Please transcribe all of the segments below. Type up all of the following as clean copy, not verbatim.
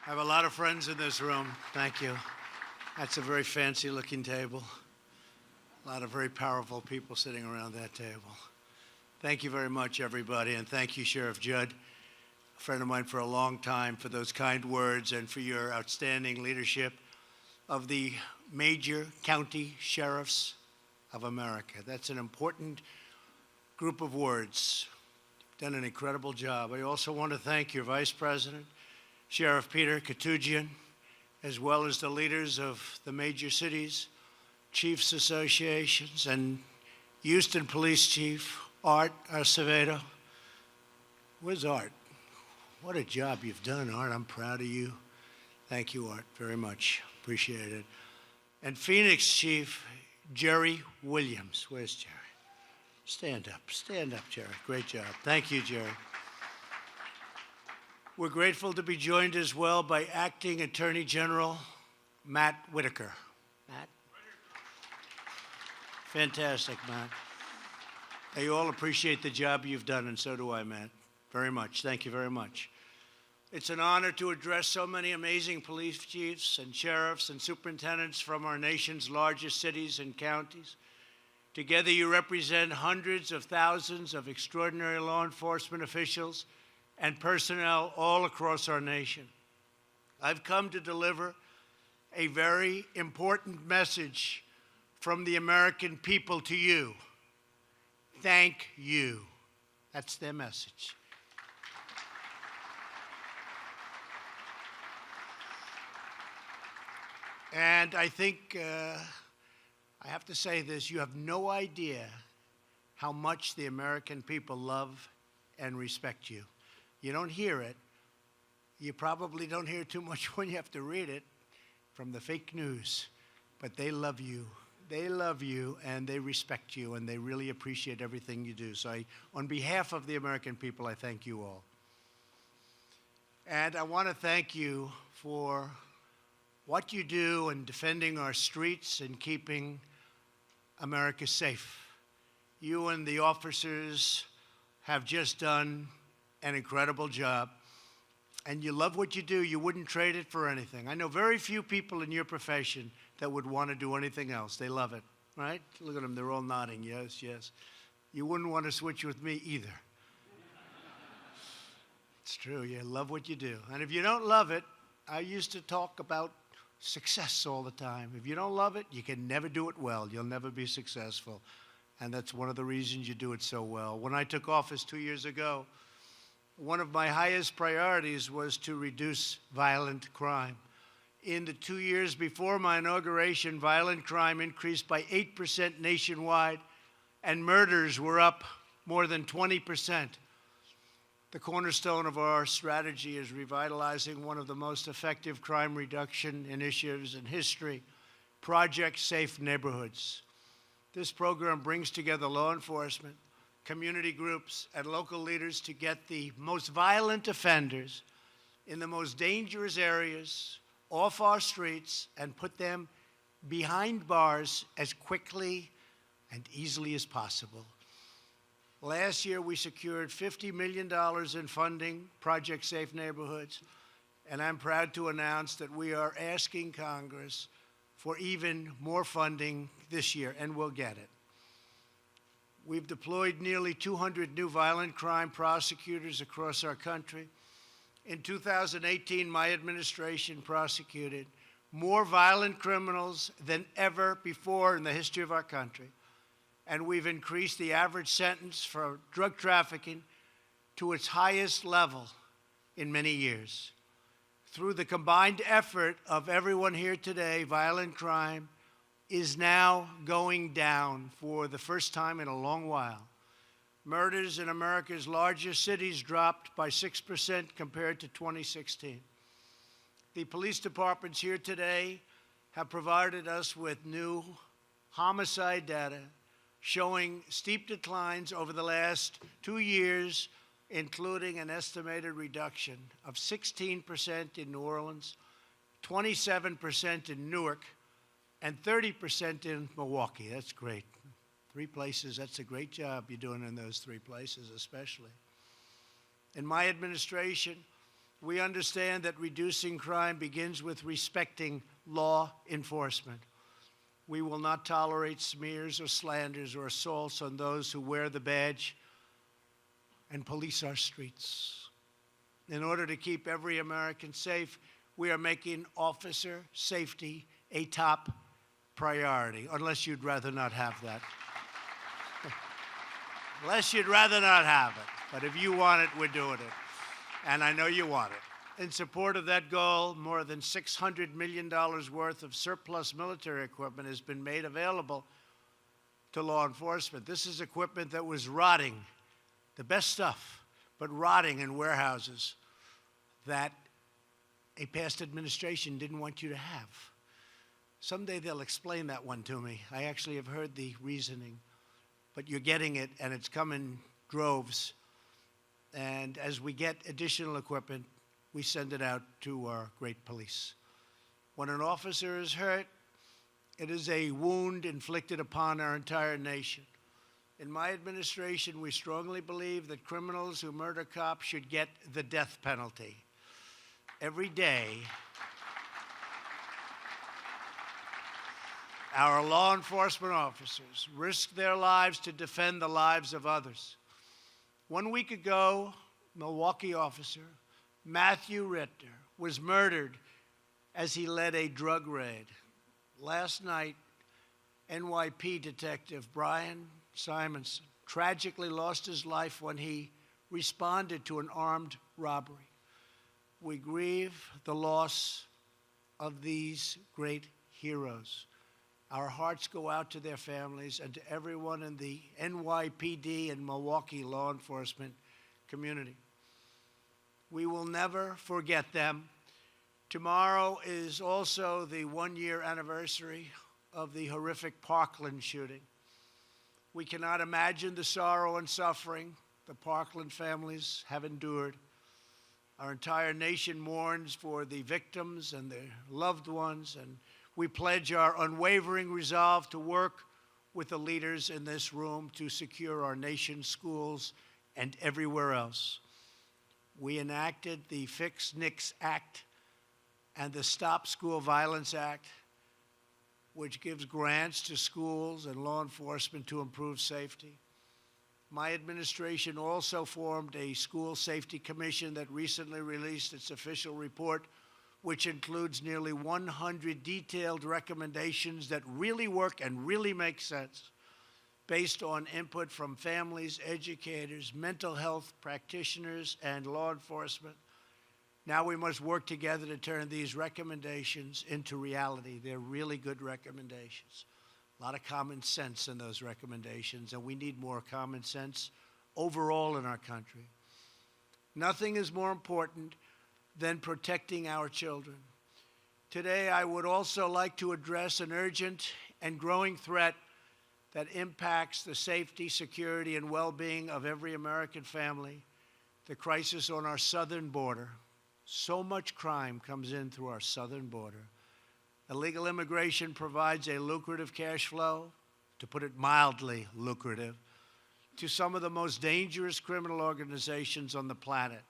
I have a lot of friends in this room. Thank you. That's a very fancy-looking table. A lot of very powerful people sitting around that table. Thank you very much, everybody, and thank you, Sheriff Judd, a friend of mine for a long time, for those kind words and for your outstanding leadership of the major county sheriffs of America. That's an important group of words. You've done an incredible job. I also want to thank your Vice President, Sheriff Peter Katujian, as well as the leaders of the major cities, chiefs associations, and Houston Police Chief Art Acevedo. Where's Art? What a job you've done, Art. I'm proud of you. Thank you, Art, very much. Appreciate it. And Phoenix Chief Jerry Williams. Where's Jerry? Stand up, Jerry. Great job. Thank you, Jerry. We're grateful to be joined as well by Acting Attorney General Matt Whitaker. Matt? Fantastic, Matt. They all appreciate the job you've done, and so do I, Matt. Very much. Thank you very much. It's an honor to address so many amazing police chiefs and sheriffs and superintendents from our nation's largest cities and counties. Together, you represent hundreds of thousands of extraordinary law enforcement officials and personnel all across our nation. I've come to deliver a very important message from the American people to you. Thank you. That's their message. And I think I have to say this, you have no idea how much the American people love and respect you. You don't hear it. You probably don't hear too much when you have to read it from the fake news, but they love you. They love you, and they respect you, and they really appreciate everything you do. So on behalf of the American people, I thank you all. And I want to thank you for what you do in defending our streets and keeping America safe. You and the officers have just done an incredible job, and you love what you do. You wouldn't trade it for anything. I know very few people in your profession that would want to do anything else. They love it, right? Look at them, they're all nodding, yes, yes. You wouldn't want to switch with me either. It's true, you love what you do. And if you don't love it, I used to talk about success all the time. If you don't love it, you can never do it well. You'll never be successful. And that's one of the reasons you do it so well. When I took office 2 years ago, one of my highest priorities was to reduce violent crime. In the 2 years before my inauguration, violent crime increased by 8% nationwide, and murders were up more than 20%. The cornerstone of our strategy is revitalizing one of the most effective crime reduction initiatives in history, Project Safe Neighborhoods. This program brings together law enforcement, community groups, and local leaders to get the most violent offenders in the most dangerous areas off our streets and put them behind bars as quickly and easily as possible. Last year, we secured $50 million in funding, Project Safe Neighborhoods, and I'm proud to announce that we are asking Congress for even more funding this year, and we'll get it. We've deployed nearly 200 new violent crime prosecutors across our country. In 2018, my administration prosecuted more violent criminals than ever before in the history of our country. And we've increased the average sentence for drug trafficking to its highest level in many years. Through the combined effort of everyone here today, violent crime is now going down for the first time in a long while. Murders in America's largest cities dropped by 6% compared to 2016. The police departments here today have provided us with new homicide data showing steep declines over the last 2 years, including an estimated reduction of 16% in New Orleans, 27% in Newark, and 30% in Milwaukee. That's great. 3 places, that's a great job you're doing in those 3 places especially. In my administration, We understand that reducing crime begins with respecting law enforcement. We will not tolerate smears or slanders or assaults on those who wear the badge and police our streets. In order to keep every American safe, we are making officer safety a top priority, unless you'd rather not have that. Unless you'd rather not have it. But if you want it, we're doing it. And I know you want it. In support of that goal, more than $600 million worth of surplus military equipment has been made available to law enforcement. This is equipment that was rotting, the best stuff, but rotting in warehouses that a past administration didn't want you to have. Someday they'll explain that one to me. I actually have heard the reasoning, but you're getting it, and it's come in droves. And as we get additional equipment, we send it out to our great police. When an officer is hurt, it is a wound inflicted upon our entire nation. In my administration, we strongly believe that criminals who murder cops should get the death penalty. Every day, our law enforcement officers risk their lives to defend the lives of others. 1 week ago, Milwaukee officer Matthew Ritter was murdered as he led a drug raid. Last night, NYP detective Brian Simonson tragically lost his life when he responded to an armed robbery. We grieve the loss of these great heroes. Our hearts go out to their families and to everyone in the NYPD and Milwaukee law enforcement community. We will never forget them. Tomorrow is also the one-year anniversary of the horrific Parkland shooting. We cannot imagine the sorrow and suffering the Parkland families have endured. Our entire nation mourns for the victims and their loved ones, and we pledge our unwavering resolve to work with the leaders in this room to secure our nation's schools and everywhere else. We enacted the Fix NICS Act and the Stop School Violence Act, which gives grants to schools and law enforcement to improve safety. My administration also formed a school safety commission that recently released its official report, which includes nearly 100 detailed recommendations that really work and really make sense, based on input from families, educators, mental health practitioners, and law enforcement. Now we must work together to turn these recommendations into reality. They're really good recommendations. A lot of common sense in those recommendations, and we need more common sense overall in our country. Nothing is more important than protecting our children. Today, I would also like to address an urgent and growing threat that impacts the safety, security, and well-being of every American family, the crisis on our southern border. So much crime comes in through our southern border. Illegal immigration provides a lucrative cash flow, to put it mildly lucrative, to some of the most dangerous criminal organizations on the planet.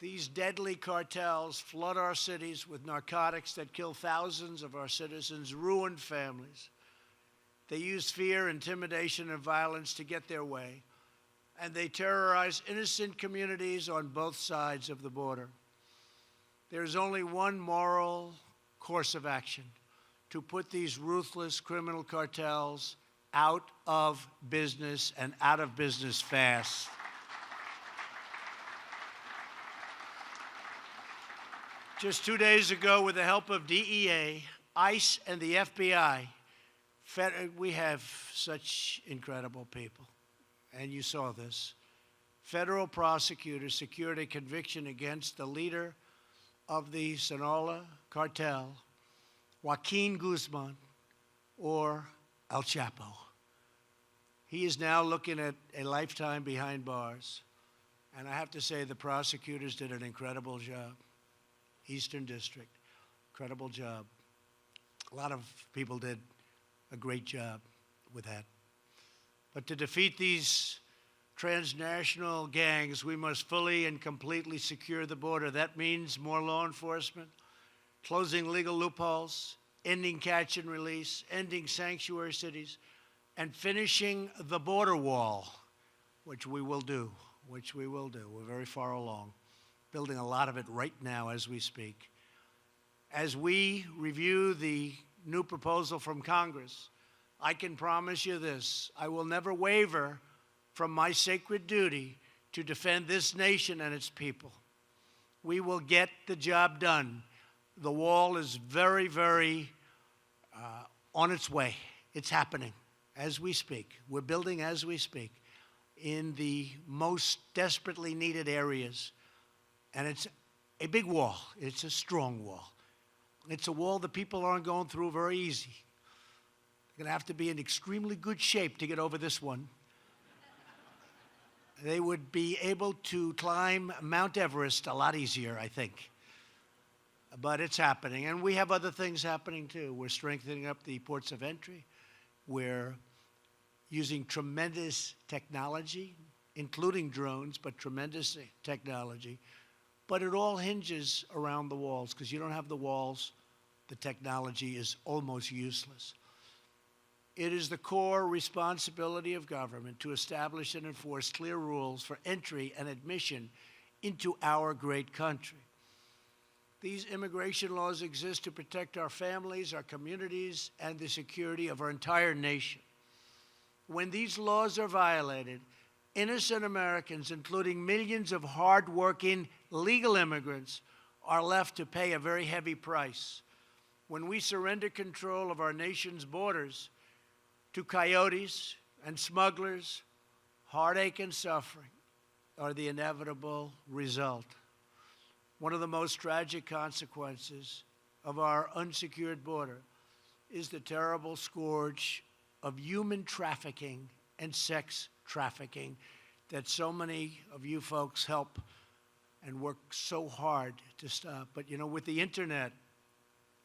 These deadly cartels flood our cities with narcotics that kill thousands of our citizens, ruin families. They use fear, intimidation, and violence to get their way, and they terrorize innocent communities on both sides of the border. There's only one moral course of action: to put these ruthless criminal cartels out of business, and out of business fast. Just 2 days ago, with the help of DEA, ICE, and the FBI, we have such incredible people, and you saw this. Federal prosecutors secured a conviction against the leader of the Sinaloa cartel, Joaquin Guzman, or El Chapo. He is now looking at a lifetime behind bars, and I have to say the prosecutors did an incredible job. Eastern District, incredible job. A lot of people did a great job with that. But to defeat these transnational gangs, we must fully and completely secure the border. That means more law enforcement, closing legal loopholes, ending catch and release, ending sanctuary cities, and finishing the border wall, which we will do, We're very far along, building a lot of it right now as we speak. As we review the new proposal from Congress, I can promise you this: I will never waver from my sacred duty to defend this nation and its people. We will get the job done. The wall is very, very on its way. It's happening as we speak. We're building as we speak in the most desperately needed areas. And it's a big wall. It's a strong wall. It's a wall that people aren't going through very easy. They're going to have to be in extremely good shape to get over this one. They would be able to climb Mount Everest a lot easier, I think. But it's happening. And we have other things happening, too. We're strengthening up the ports of entry. We're using tremendous technology, including drones, but tremendous technology. But it all hinges around the walls, because you don't have the walls, the technology is almost useless. It is the core responsibility of government to establish and enforce clear rules for entry and admission into our great country. These immigration laws exist to protect our families, our communities, and the security of our entire nation. When these laws are violated, innocent Americans, including millions of hard-working legal immigrants, are left to pay a very heavy price. When we surrender control of our nation's borders to coyotes and smugglers, heartache and suffering are the inevitable result. One of the most tragic consequences of our unsecured border is the terrible scourge of human trafficking and sex trafficking that so many of you folks help and work so hard to stop. But you know, with the internet,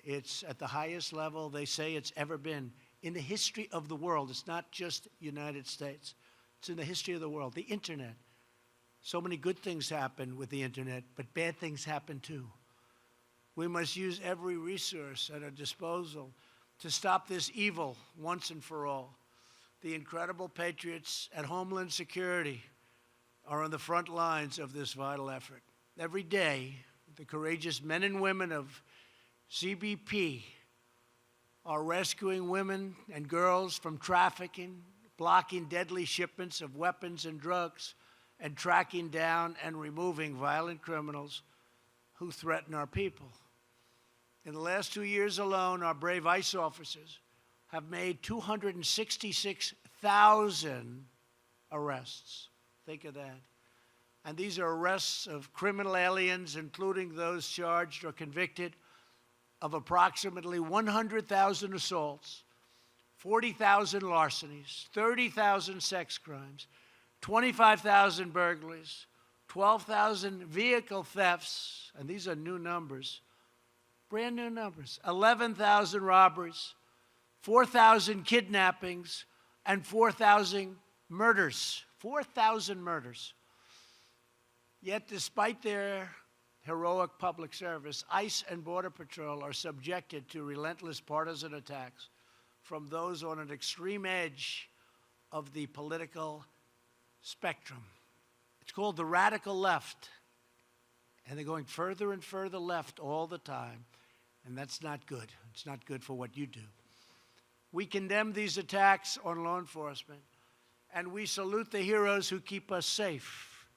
it's at the highest level they say it's ever been in the history of the world. It's not just United States. It's in the history of the world. The internet. So many good things happen with the internet, but bad things happen too. We must use every resource at our disposal to stop this evil once and for all. The incredible patriots at Homeland Security are on the front lines of this vital effort. Every day, the courageous men and women of CBP are rescuing women and girls from trafficking, blocking deadly shipments of weapons and drugs, and tracking down and removing violent criminals who threaten our people. In the last 2 years alone, our brave ICE officers have made 266,000 arrests. Think of that. And these are arrests of criminal aliens, including those charged or convicted of approximately 100,000 assaults, 40,000 larcenies, 30,000 sex crimes, 25,000 burglaries, 12,000 vehicle thefts, and these are new numbers, brand new numbers, 11,000 robberies, 4,000 kidnappings, and 4,000 murders. 4,000 murders. Yet, despite their heroic public service, ICE and Border Patrol are subjected to relentless partisan attacks from those on an extreme edge of the political spectrum. It's called the radical left, and they're going further and further left all the time, and that's not good. It's not good for what you do. We condemn these attacks on law enforcement, and we salute the heroes who keep us safe.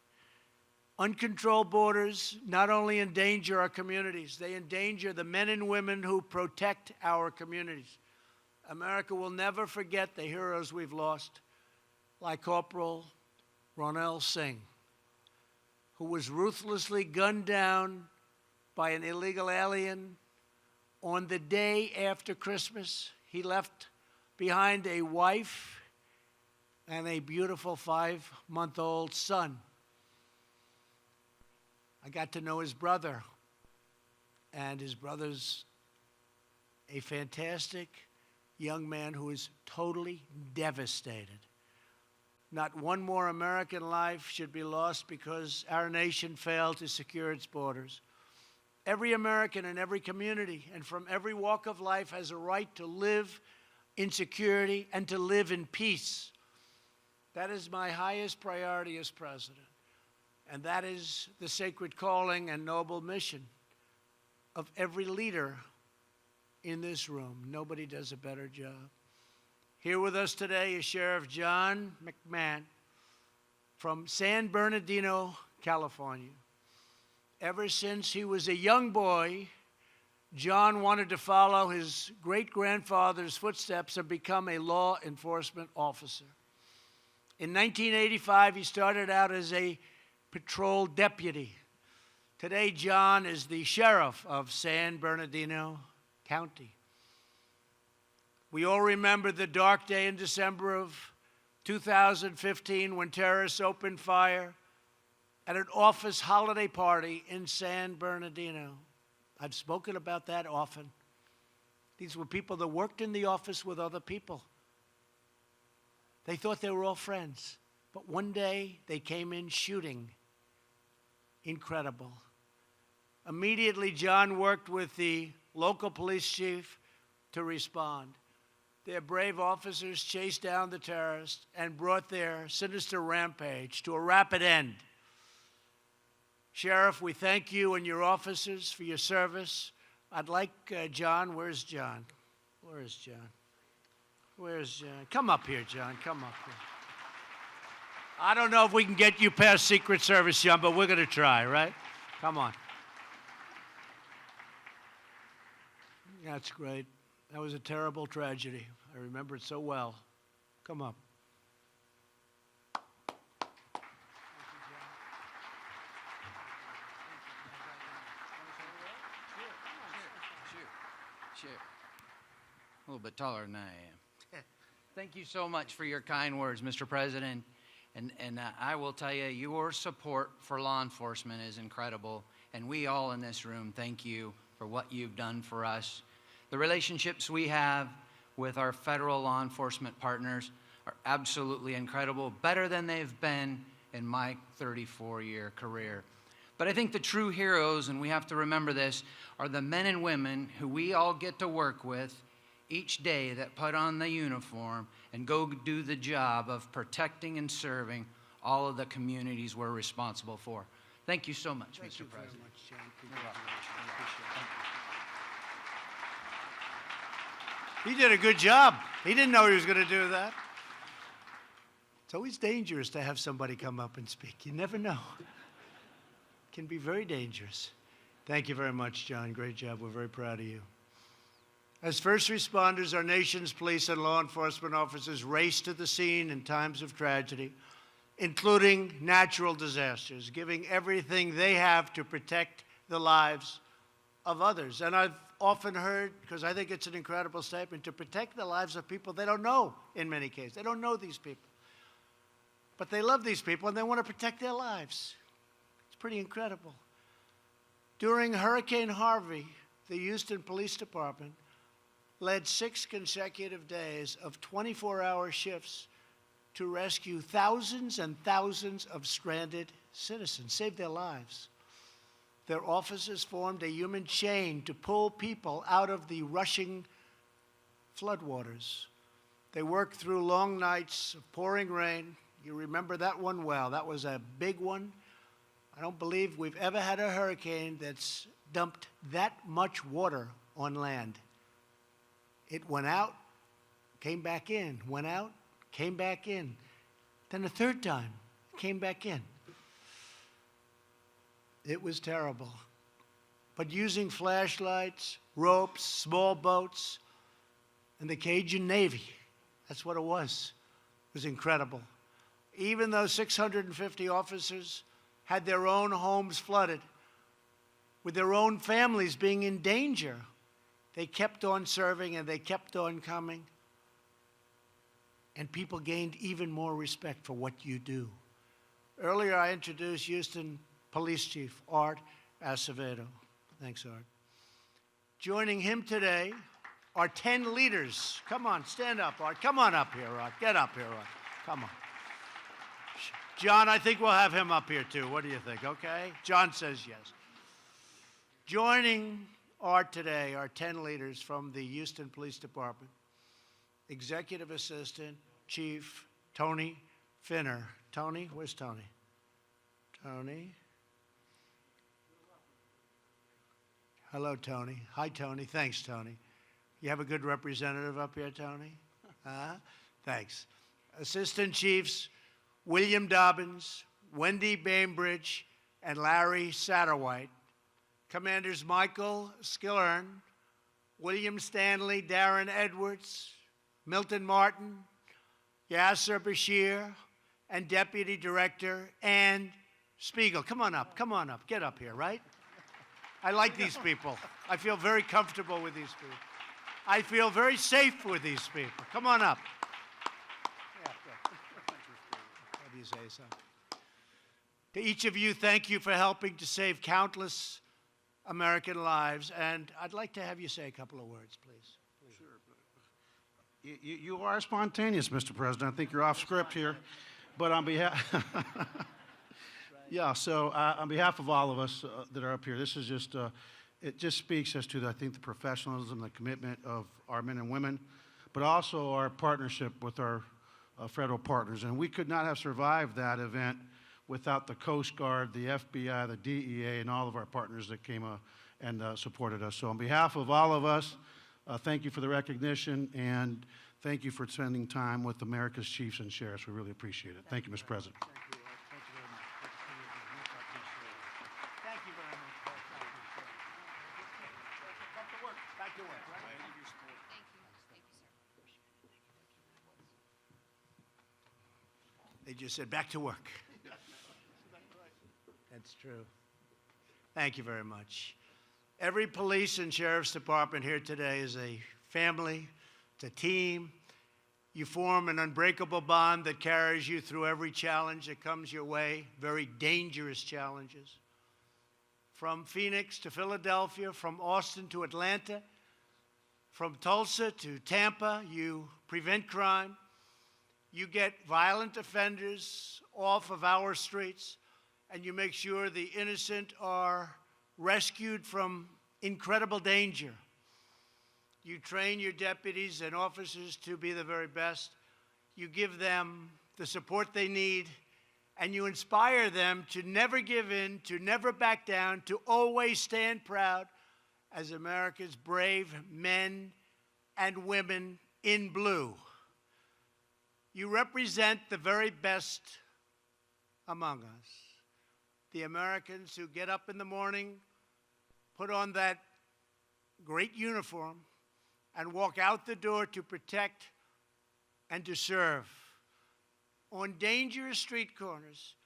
Uncontrolled borders not only endanger our communities, they endanger the men and women who protect our communities. America will never forget the heroes we've lost, like Corporal Ronell Singh, who was ruthlessly gunned down by an illegal alien on the day after Christmas. He left behind a wife and a beautiful 5-month-old son. I got to know his brother, and his brother's a fantastic young man who is totally devastated. Not one more American life should be lost because our nation failed to secure its borders. Every American in every community and from every walk of life has a right to live in security and to live in peace. That is my highest priority as president. And that is the sacred calling and noble mission of every leader in this room. Nobody does a better job. Here with us today is Sheriff John McMahon from San Bernardino, California. Ever since he was a young boy, John wanted to follow his great-grandfather's footsteps and become a law enforcement officer. In 1985, he started out as a patrol deputy. Today, John is the sheriff of San Bernardino County. We all remember the dark day in December of 2015 when terrorists opened fire at an office holiday party in San Bernardino. I've spoken about that often. These were people that worked in the office with other people. They thought they were all friends, but one day they came in shooting. Incredible. Immediately, John worked with the local police chief to respond. Their brave officers chased down the terrorists and brought their sinister rampage to a rapid end. Sheriff, we thank you and your officers for your service. I'd like John. Where's John? Where is John? Where's John? Come up here, John. Come up here. I don't know if we can get you past Secret Service, John, but we're going to try, right? Come on. That's great. That was a terrible tragedy. I remember it so well. Come up. Sure. A little bit taller than I am. Thank you so much for your kind words, Mr. President. And I will tell you, your support for law enforcement is incredible. And we all in this room thank you for what you've done for us. The relationships we have with our federal law enforcement partners are absolutely incredible, better than they've been in my 34-year career. But I think the true heroes, and we have to remember this, are the men and women who we all get to work with each day that put on the uniform and go do the job of protecting and serving all of the communities we're responsible for. Thank you so much, Mr. President. Very much, John. Congratulations. I appreciate it. He did a good job. He didn't know he was going to do that. It's always dangerous to have somebody come up and speak. You never know. It can be very dangerous. Thank you very much, John. Great job. We're very proud of you. As first responders, our nation's police and law enforcement officers race to the scene in times of tragedy, including natural disasters, giving everything they have to protect the lives of others. And I've often heard, because I think it's an incredible statement, to protect the lives of people they don't know in many cases. They don't know these people. But they love these people and they want to protect their lives. It's pretty incredible. During Hurricane Harvey, the Houston Police Department led 6 consecutive days of 24-hour shifts to rescue thousands and thousands of stranded citizens, save their lives. Their officers formed a human chain to pull people out of the rushing floodwaters. They worked through long nights of pouring rain. You remember that one well. That was a big one. I don't believe we've ever had a hurricane that's dumped that much water on land. It went out, came back in, went out, came back in. Then a third time, came back in. It was terrible. But using flashlights, ropes, small boats, and the Cajun Navy, that's what it was. It was incredible. Even though 650 officers had their own homes flooded, with their own families being in danger, they kept on serving and they kept on coming. And people gained even more respect for what you do. Earlier, I introduced Houston Police Chief Art Acevedo. Thanks, Art. Joining him today are 10 leaders. Come on, stand up, Art. Come on up here, Art. Get up here, Art. Come on. John, I think we'll have him up here too. What do you think? Okay? John says yes. Joining today are 10 leaders from the Houston Police Department. Executive Assistant Chief Tony Finner. Tony, where's Tony? Tony. Hello, Tony. Hi, Tony. Thanks, Tony. You have a good representative up here, Tony? Thanks. Assistant Chiefs William Dobbins, Wendy Bainbridge, and Larry Satterwhite. Commanders Michael Skillern, William Stanley, Darren Edwards, Milton Martin, Yasser Bashir, and Deputy Director Ann Spiegel. Come on up, get up here, right? I like these people. I feel very comfortable with these people. I feel very safe with these people. Come on up. Yeah, what do you say, son? To each of you, thank you for helping to save countless American lives, and I'd like to have you say a couple of words, please. Sure. You are spontaneous, Mr. President. I think you're off script here, but on behalf, on behalf of all of us that are up here, this is just, it just speaks as to, I think, the professionalism, the commitment of our men and women, but also our partnership with our federal partners. And we could not have survived that event without the Coast Guard, the FBI, the DEA, and all of our partners that came and supported us. So on behalf of all of us, thank you for the recognition, and thank you for spending time with America's chiefs and sheriffs. We really appreciate it. Thank you, Mr. President. Thank you. Thank you very much. Thank you very much. Back to work. Back to work. Right? Thank you. Thank you, sir. They just said back to work. That's true. Thank you very much. Every police and sheriff's department here today is a family, it's a team. You form an unbreakable bond that carries you through every challenge that comes your way, very dangerous challenges. From Phoenix to Philadelphia, from Austin to Atlanta, from Tulsa to Tampa, you prevent crime. You get violent offenders off of our streets, and you make sure the innocent are rescued from incredible danger. You train your deputies and officers to be the very best. You give them the support they need, and you inspire them to never give in, to never back down, to always stand proud as America's brave men and women in blue. You represent the very best among us. The Americans who get up in the morning, put on that great uniform, and walk out the door to protect and to serve. On dangerous street corners,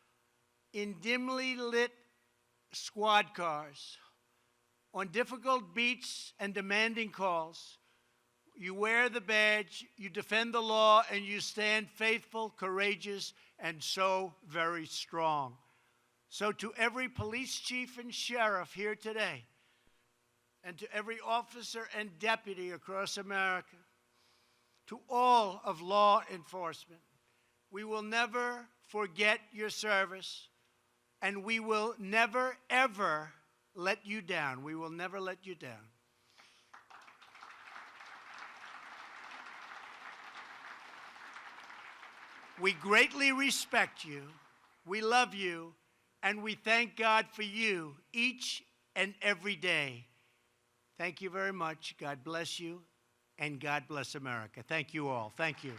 in dimly lit squad cars, on difficult beats and demanding calls, you wear the badge, you defend the law, and you stand faithful, courageous, and so very strong. So to every police chief and sheriff here today, and to every officer and deputy across America, to all of law enforcement, we will never forget your service, and we will never, ever let you down. We will never let you down. We greatly respect you, we love you, and we thank God for you each and every day. Thank you very much. God bless you, and God bless America. Thank you all. Thank you.